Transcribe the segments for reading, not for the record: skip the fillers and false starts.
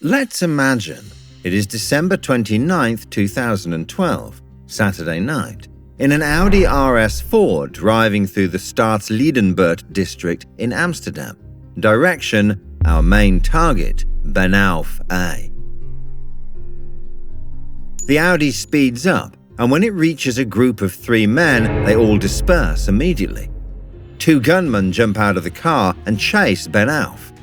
Let's imagine it is December 29th, 2012, Saturday night, in an Audi RS4 driving through the Staatsliedenbert district in Amsterdam. Direction, our main target, Bahnhof A. The Audi speeds up, and when it reaches a group of 3 men, they all disperse immediately. 2 gunmen jump out of the car and chase Bahnhof.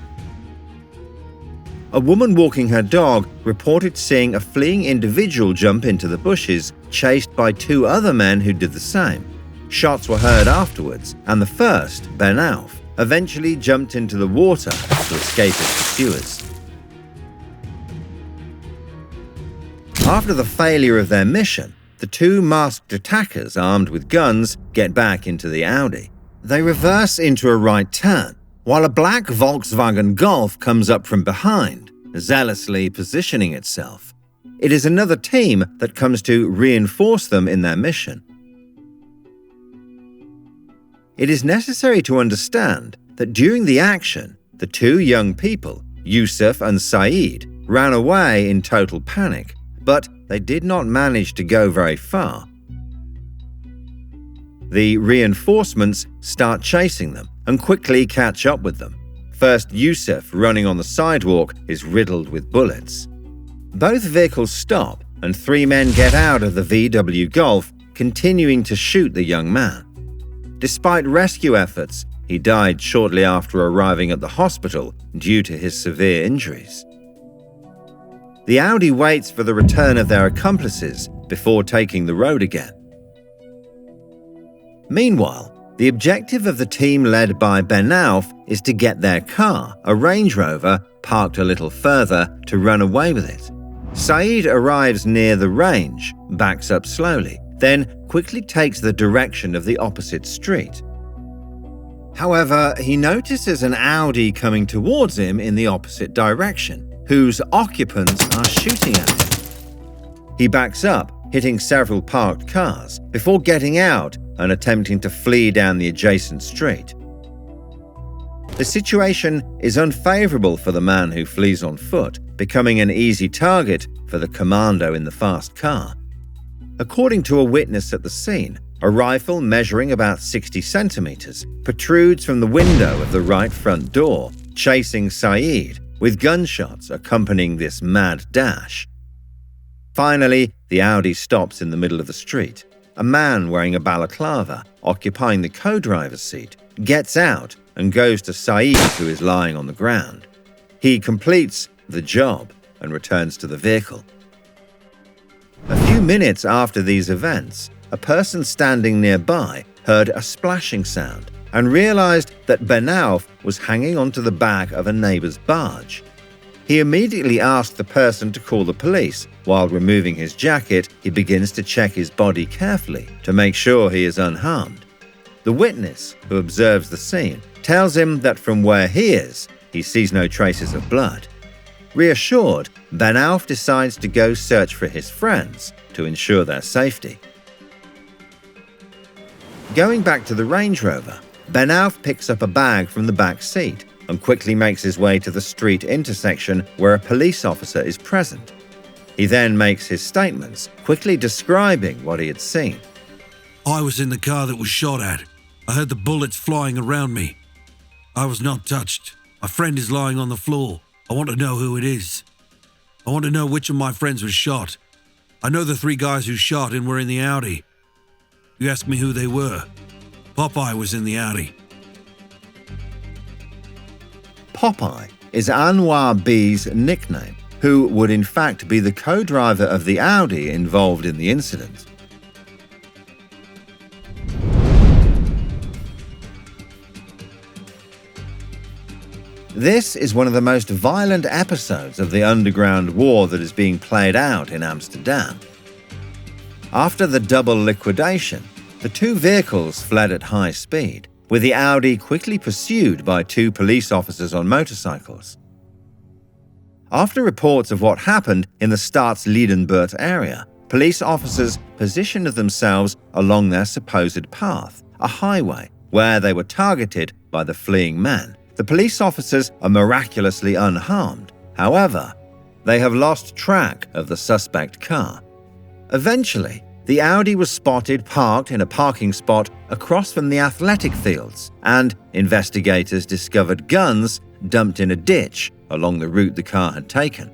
A woman walking her dog reported seeing a fleeing individual jump into the bushes, chased by 2 other men who did the same. Shots were heard afterwards, and the first, Bahnhof, eventually jumped into the water to escape his pursuers. After the failure of their mission, the 2 masked attackers armed with guns get back into the Audi. They reverse into a right turn, while a black Volkswagen Golf comes up from behind, zealously positioning itself. It is another team that comes to reinforce them in their mission. It is necessary to understand that during the action, the 2 young people, Yusuf and Saeed, ran away in total panic, but they did not manage to go very far. The reinforcements start chasing them and quickly catch up with them. First, Yusuf, running on the sidewalk, is riddled with bullets. Both vehicles stop and 3 men get out of the VW Golf, continuing to shoot the young man. Despite rescue efforts, he died shortly after arriving at the hospital due to his severe injuries. The Audi waits for the return of their accomplices before taking the road again. Meanwhile, the objective of the team led by Bahnhof is to get their car, a Range Rover, parked a little further to run away with it. Saeed arrives near the range, backs up slowly, then quickly takes the direction of the opposite street. However, he notices an Audi coming towards him in the opposite direction, whose occupants are shooting at him. He backs up, hitting several parked cars, before getting out and attempting to flee down the adjacent street. The situation is unfavorable for the man who flees on foot, becoming an easy target for the commando in the fast car. According to a witness at the scene, a rifle measuring about 60 centimeters protrudes from the window of the right front door, chasing Saeed, with gunshots accompanying this mad dash. Finally, the Audi stops in the middle of the street. A man wearing a balaclava, occupying the co-driver's seat, gets out and goes to Saeed, who is lying on the ground. He completes the job and returns to the vehicle. A few minutes after these events, a person standing nearby heard a splashing sound and realized that Bahnhof was hanging onto the back of a neighbor's barge. He immediately asked the person to call the police. While removing his jacket, he begins to check his body carefully to make sure he is unharmed. The witness, who observes the scene, tells him that from where he is, he sees no traces of blood. Reassured, Bahnhof decides to go search for his friends to ensure their safety. Going back to the Range Rover, Bahnhof picks up a bag from the back seat and quickly makes his way to the street intersection where a police officer is present. He then makes his statements, quickly describing what he had seen. I was in the car that was shot at. I heard the bullets flying around me. I was not touched. My friend is lying on the floor. I want to know who it is. I want to know which of my friends was shot. I know the 3 guys who shot and were in the Audi. You asked me who they were. Popeye was in the Audi. Popeye is Anwar B's nickname, who would in fact be the co-driver of the Audi involved in the incident. This is one of the most violent episodes of the underground war that is being played out in Amsterdam. After the double liquidation, the 2 vehicles fled at high speed, with the Audi quickly pursued by 2 police officers on motorcycles. After reports of what happened in the Staatsliedenbert area, police officers positioned themselves along their supposed path, a highway, where they were targeted by the fleeing men. The police officers are miraculously unharmed. However, they have lost track of the suspect car. Eventually, the Audi was spotted parked in a parking spot across from the athletic fields, and investigators discovered guns dumped in a ditch along the route the car had taken.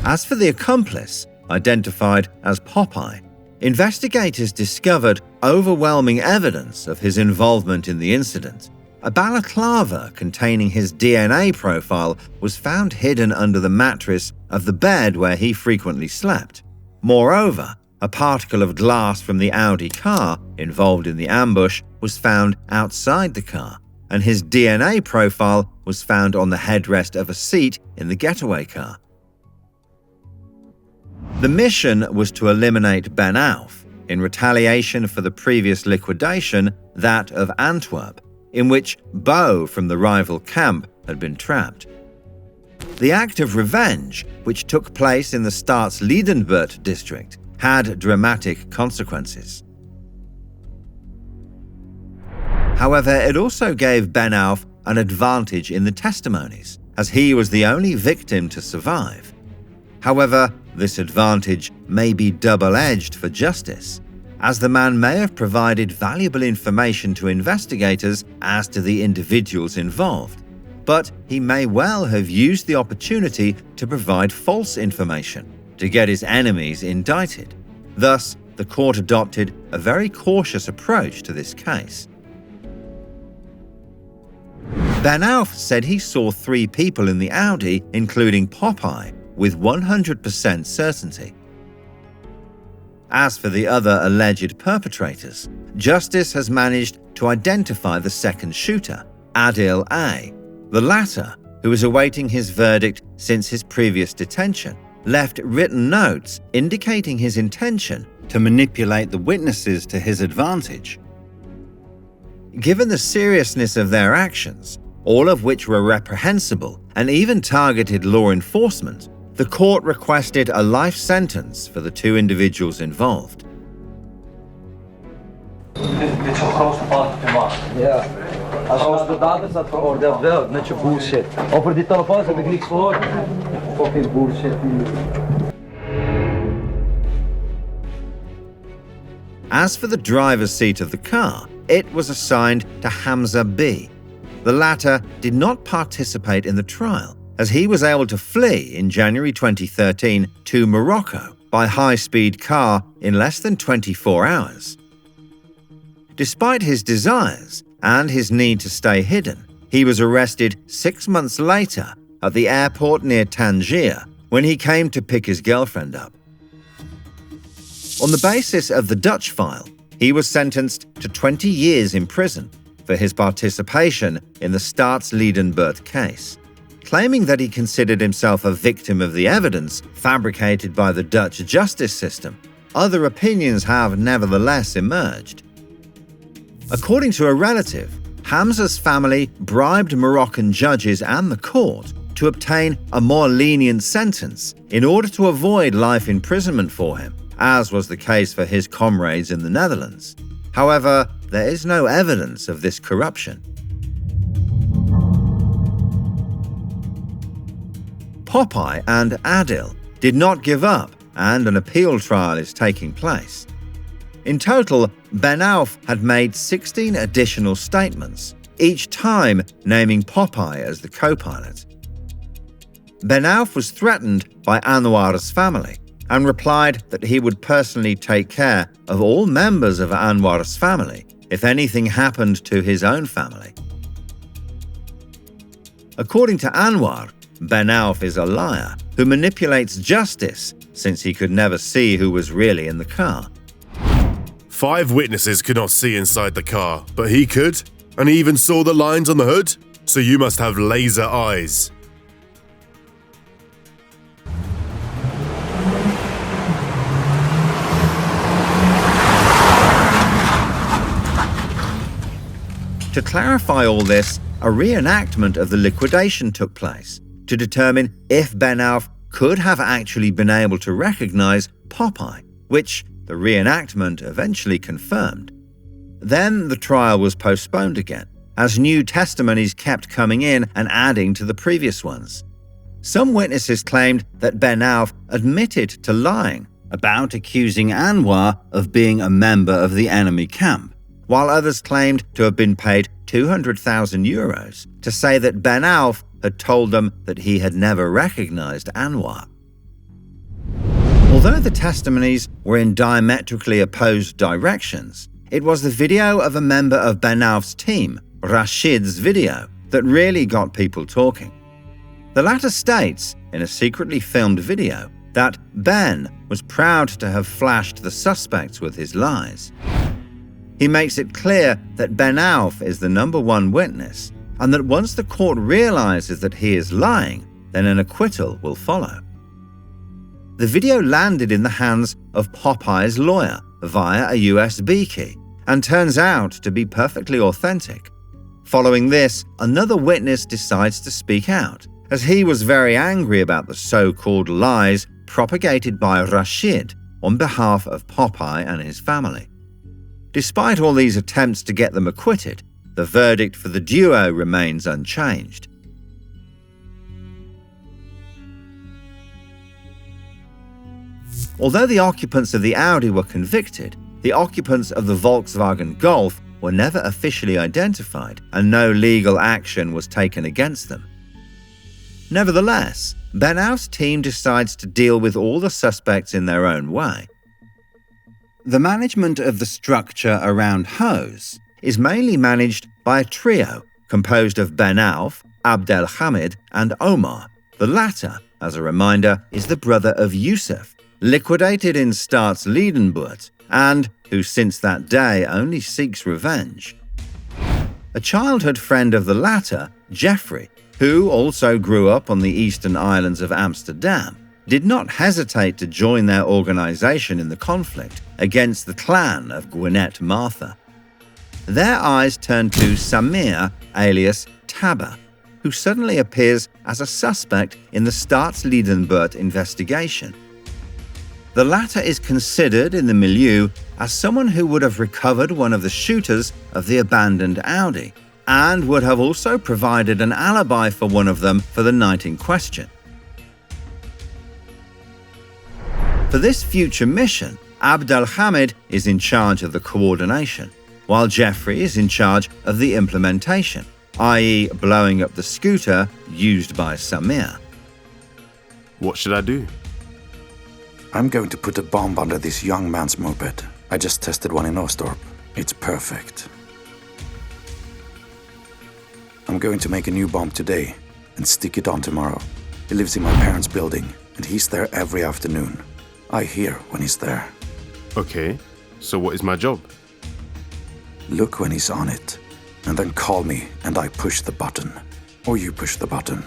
As for the accomplice, identified as Popeye, investigators discovered overwhelming evidence of his involvement in the incident. A balaclava containing his DNA profile was found hidden under the mattress of the bed where he frequently slept. Moreover, a particle of glass from the Audi car involved in the ambush was found outside the car, and his DNA profile was found on the headrest of a seat in the getaway car. The mission was to eliminate Ben Auf in retaliation for the previous liquidation, that of Antwerp, in which Bo from the rival camp had been trapped. The act of revenge, which took place in the Staatsliedenbert district, had dramatic consequences. However, it also gave Ben Auf an advantage in the testimonies, as he was the only victim to survive. However, this advantage may be double-edged for justice, as the man may have provided valuable information to investigators as to the individuals involved, but he may well have used the opportunity to provide false information to get his enemies indicted. Thus, the court adopted a very cautious approach to this case. Ben Auf said he saw 3 people in the Audi, including Popeye, with 100% certainty. As for the other alleged perpetrators, justice has managed to identify the second shooter, Adil A. The latter, who is awaiting his verdict since his previous detention, left written notes indicating his intention to manipulate the witnesses to his advantage. Given the seriousness of their actions, all of which were reprehensible and even targeted law enforcement, the court requested a life sentence for the 2 individuals involved. Als je ons de daders had veroordeeld, wel, met je bullshit. Over die telefoons heb ik niks gehoord. Fucking bullshit. As for the driver's seat of the car, it was assigned to Hamza B. The latter did not participate in the trial, as he was able to flee in January 2013 to Morocco by high-speed car in less than 24 hours. Despite his desires and his need to stay hidden, he was arrested 6 months later at the airport near Tangier when he came to pick his girlfriend up. On the basis of the Dutch file, he was sentenced to 20 years in prison for his participation in the Staatsliedenbert case. Claiming that he considered himself a victim of the evidence fabricated by the Dutch justice system, other opinions have nevertheless emerged. According to a relative, Hamza's family bribed Moroccan judges and the court to obtain a more lenient sentence in order to avoid life imprisonment for him, as was the case for his comrades in the Netherlands. However, there is no evidence of this corruption. Popeye and Adil did not give up, and an appeal trial is taking place. In total, Ben Auf had made 16 additional statements, each time naming Popeye as the co-pilot. Ben Auf was threatened by Anwar's family and replied that he would personally take care of all members of Anwar's family if anything happened to his own family. According to Anwar, Ben Auf is a liar who manipulates justice since he could never see who was really in the car. 5 witnesses could not see inside the car, but he could, and he even saw the lines on the hood, so you must have laser eyes. To clarify all this, a reenactment of the liquidation took place to determine if Ben Auf could have actually been able to recognize Popeye, which the reenactment eventually confirmed. Then the trial was postponed again, as new testimonies kept coming in and adding to the previous ones. Some witnesses claimed that Ben Auf admitted to lying about accusing Anwar of being a member of the enemy camp, while others claimed to have been paid €200,000 to say that Ben Auf had told them that he had never recognized Anwar. Although the testimonies were in diametrically opposed directions, it was the video of a member of Ben Auf's team, Rashid's video, that really got people talking. The latter states, in a secretly filmed video, that Ben was proud to have flashed the suspects with his lies. He makes it clear that Ben Auf is the number one witness, and that once the court realizes that he is lying, then an acquittal will follow. The video landed in the hands of Popeye's lawyer via a USB key, and turns out to be perfectly authentic. Following this, another witness decides to speak out, as he was very angry about the so-called lies propagated by Rashid on behalf of Popeye and his family. Despite all these attempts to get them acquitted, the verdict for the duo remains unchanged. Although the occupants of the Audi were convicted, the occupants of the Volkswagen Golf were never officially identified and no legal action was taken against them. Nevertheless, Ben Auf's team decides to deal with all the suspects in their own way. The management of the structure around Hose is mainly managed by a trio composed of Ben Auf, Abdelhamid, and Omar. The latter, as a reminder, is the brother of Yusuf, liquidated in Staatsliedenbuurt, and who since that day only seeks revenge. A childhood friend of the latter, Jeffrey, who also grew up on the eastern islands of Amsterdam, did not hesitate to join their organization in the conflict against the clan of Gwinnett Martha. Their eyes turn to Samir, alias Taba, who suddenly appears as a suspect in the Staatsliedenbuurt investigation. The latter is considered in the milieu as someone who would have recovered one of the shooters of the abandoned Audi, and would have also provided an alibi for one of them for the night in question. For this future mission, Abdelhamid is in charge of the coordination, while Jeffrey is in charge of the implementation, i.e. blowing up the scooter used by Samir. What should I do? I'm going to put a bomb under this young man's moped. I just tested one in Ostorp. It's perfect. I'm going to make a new bomb today and stick it on tomorrow. He lives in my parents' building and he's there every afternoon. I hear when he's there. Okay, so what is my job? Look when he's on it, and then call me and I push the button. Or you push the button.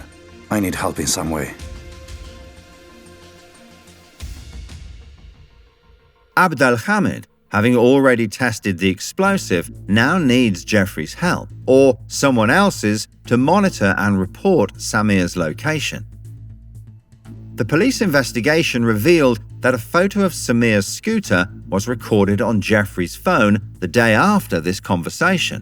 I need help in some way. Abdelhamid, having already tested the explosive, now needs Jeffrey's help, or someone else's, to monitor and report Samir's location. The police investigation revealed that a photo of Samir's scooter was recorded on Jeffrey's phone the day after this conversation.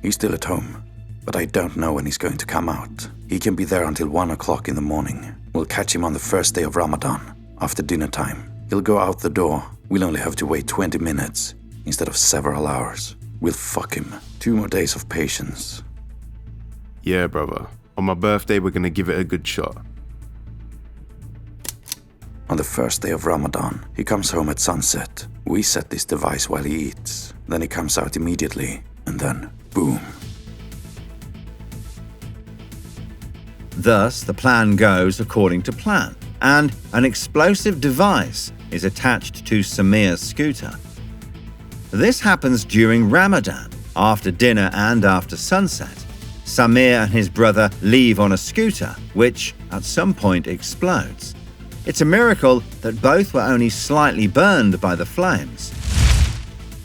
He's still at home, but I don't know when he's going to come out. He can be there until 1 o'clock in the morning. We'll catch him on the first day of Ramadan, after dinner time. He'll go out the door. We'll only have to wait 20 minutes instead of several hours. We'll fuck him. 2 more days of patience. Yeah, brother. On my birthday, we're gonna give it a good shot. On the first day of Ramadan, he comes home at sunset. We set this device while he eats. Then he comes out immediately, and then, boom. Thus, the plan goes according to plan, and an explosive device is attached to Samir's scooter. This happens during Ramadan, after dinner and after sunset. Samir and his brother leave on a scooter, which at some point explodes. It's a miracle that both were only slightly burned by the flames.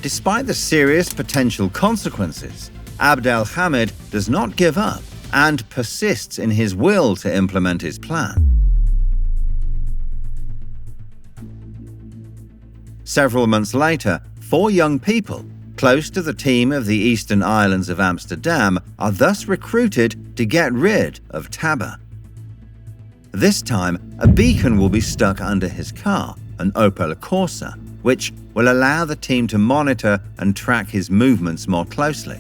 Despite the serious potential consequences, Abdelhamid does not give up and persists in his will to implement his plan. Several months later, 4 young people, close to the team of the eastern islands of Amsterdam are thus recruited to get rid of Tabba. This time, a beacon will be stuck under his car, an Opel Corsa, which will allow the team to monitor and track his movements more closely.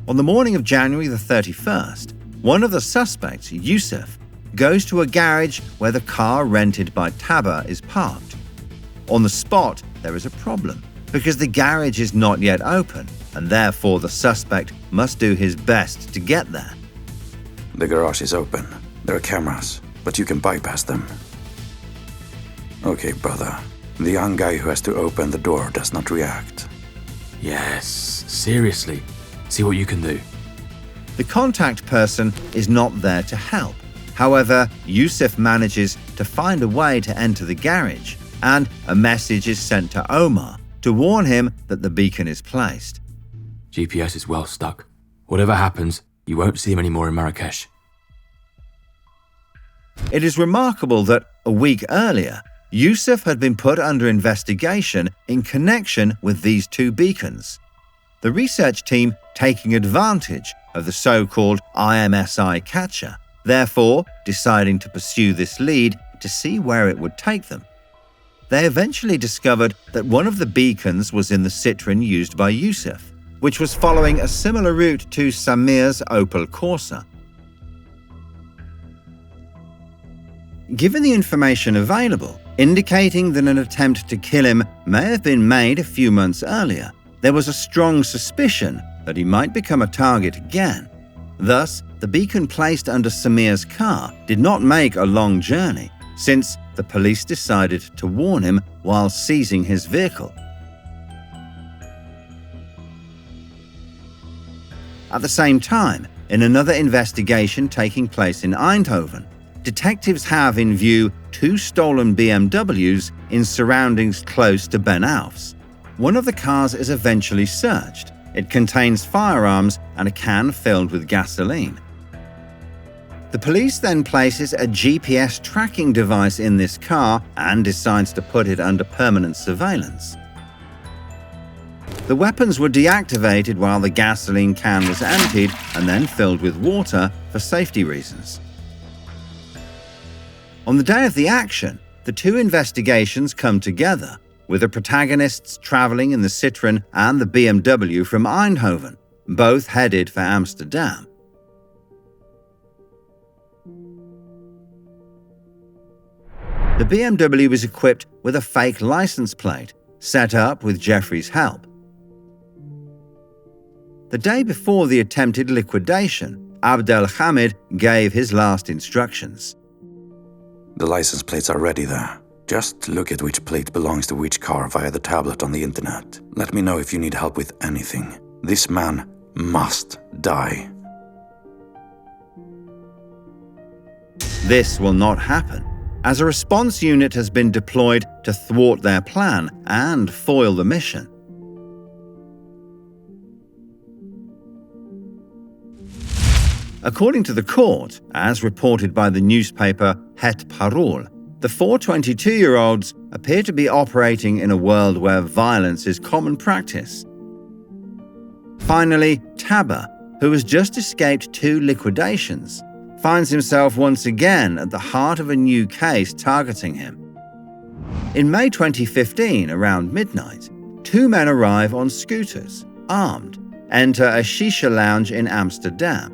On the morning of January the 31st, one of the suspects, Yusuf, goes to a garage where the car rented by Tabba is parked. On the spot, there is a problem, because the garage is not yet open, and therefore the suspect must do his best to get there. The garage is open. There are cameras, but you can bypass them. Okay, brother. The young guy who has to open the door does not react. Yes, seriously. See what you can do. The contact person is not there to help. However, Yusuf manages to find a way to enter the garage, and a message is sent to Omar to warn him that the beacon is placed. GPS is well stuck. Whatever happens, you won't see him anymore in Marrakesh. It is remarkable that a week earlier, Yusuf had been put under investigation in connection with these two beacons. The research team taking advantage of the so-called IMSI catcher, therefore deciding to pursue this lead to see where it would take them. They eventually discovered that one of the beacons was in the Citroën used by Yusuf, which was following a similar route to Samir's Opel Corsa. Given the information available, indicating that an attempt to kill him may have been made a few months earlier, there was a strong suspicion that he might become a target again. Thus, the beacon placed under Samir's car did not make a long journey, since the police decided to warn him while seizing his vehicle. At the same time, in another investigation taking place in Eindhoven, detectives have in view two stolen BMWs in surroundings close to Ben Auf's. One of the cars is eventually searched. It contains firearms and a can filled with gasoline. The police then places a GPS tracking device in this car and decides to put it under permanent surveillance. The weapons were deactivated while the gasoline can was emptied and then filled with water for safety reasons. On the day of the action, the two investigations come together, with the protagonists traveling in the Citroën and the BMW from Eindhoven, both headed for Amsterdam. The BMW was equipped with a fake license plate, set up with Jeffrey's help. The day before the attempted liquidation, Abdelhamid gave his last instructions. The license plates are ready there. Just look at which plate belongs to which car via the tablet on the internet. Let me know if you need help with anything. This man must die. This will not happen, as a response unit has been deployed to thwart their plan and foil the mission. According to the court, as reported by the newspaper Het Parool, the four 22-year-olds appear to be operating in a world where violence is common practice. Finally, Tabba, who has just escaped two liquidations, finds himself once again at the heart of a new case targeting him. In May 2015, around midnight, two men arrive on scooters, armed, enter a shisha lounge in Amsterdam.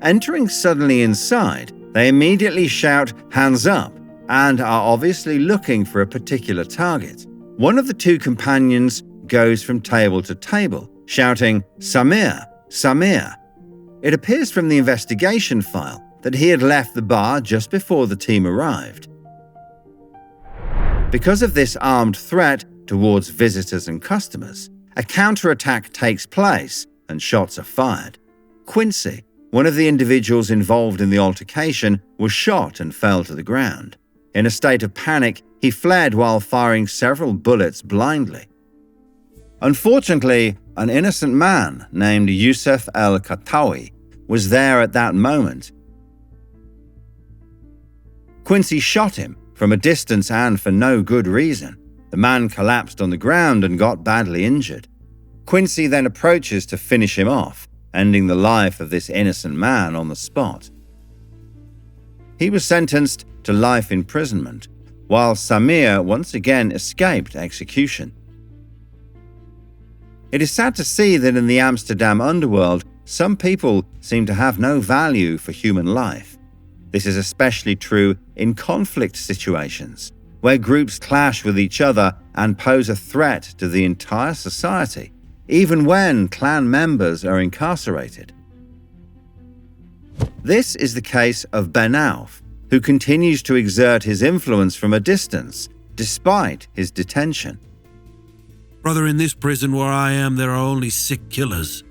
Entering suddenly inside, they immediately shout, "Hands up!" and are obviously looking for a particular target. One of the two companions goes from table to table, shouting, "Samir! Samir!" It appears from the investigation file that he had left the bar just before the team arrived. Because of this armed threat towards visitors and customers, a counterattack takes place and shots are fired. Quincy, one of the individuals involved in the altercation, was shot and fell to the ground. In a state of panic, he fled while firing several bullets blindly. Unfortunately, an innocent man named Yusuf El-Katawi was there at that moment. Quincy shot him from a distance and for no good reason. The man collapsed on the ground and got badly injured. Quincy then approaches to finish him off, ending the life of this innocent man on the spot. He was sentenced to life imprisonment, while Samir once again escaped execution. It is sad to see that in the Amsterdam underworld, some people seem to have no value for human life. This is especially true in conflict situations, where groups clash with each other and pose a threat to the entire society, even when clan members are incarcerated. This is the case of Ben Auf, who continues to exert his influence from a distance, despite his detention. Brother, in this prison where I am, there are only sick killers.